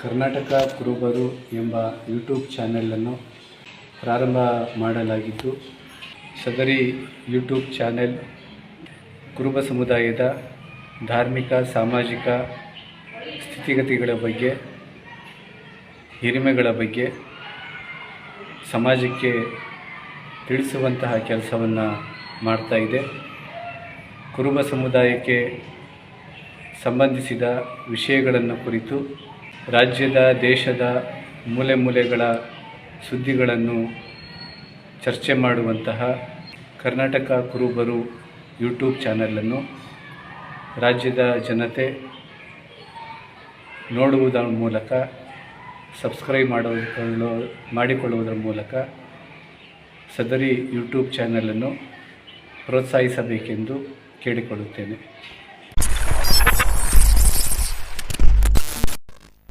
ಕರ್ನಾಟಕ ಕುರುಬರು ಎಂಬ ಯೂಟ್ಯೂಬ್ ಚಾನೆಲನ್ನು ಪ್ರಾರಂಭ ಮಾಡಲಾಗಿದ್ದು, ಸದರಿ ಯೂಟ್ಯೂಬ್ ಚಾನೆಲ್ ಕುರುಬ ಸಮುದಾಯದ ಧಾರ್ಮಿಕ, ಸಾಮಾಜಿಕ ಸ್ಥಿತಿಗತಿಗಳ ಬಗ್ಗೆ, ಹಿರಿಮೆಗಳ ಬಗ್ಗೆ ಸಮಾಜಕ್ಕೆ ತಿಳಿಸುವಂತಹ ಕೆಲಸವನ್ನು ಮಾಡ್ತಾಯಿದೆ. ಕುರುಬ ಸಮುದಾಯಕ್ಕೆ ಸಂಬಂಧಿಸಿದ ವಿಷಯಗಳನ್ನು ಕುರಿತು ರಾಜ್ಯದ, ದೇಶದ ಮೂಲೆ ಮೂಲೆಗಳ ಸುದ್ದಿಗಳನ್ನು ಚರ್ಚೆ ಮಾಡುವಂತಹ ಕರ್ನಾಟಕ ಕುರುಬರು ಯೂಟ್ಯೂಬ್ ಚಾನಲನ್ನು ರಾಜ್ಯದ ಜನತೆ ನೋಡುವುದರ ಮೂಲಕ, ಸಬ್ಸ್ಕ್ರೈಬ್ ಮಾಡಿಕೊಳ್ಳುವುದರ ಮೂಲಕ ಸದರಿ ಯೂಟ್ಯೂಬ್ ಚಾನಲನ್ನು ಪ್ರೋತ್ಸಾಹಿಸಬೇಕೆಂದು ಕೇಳಿಕೊಳ್ಳುತ್ತೇನೆ.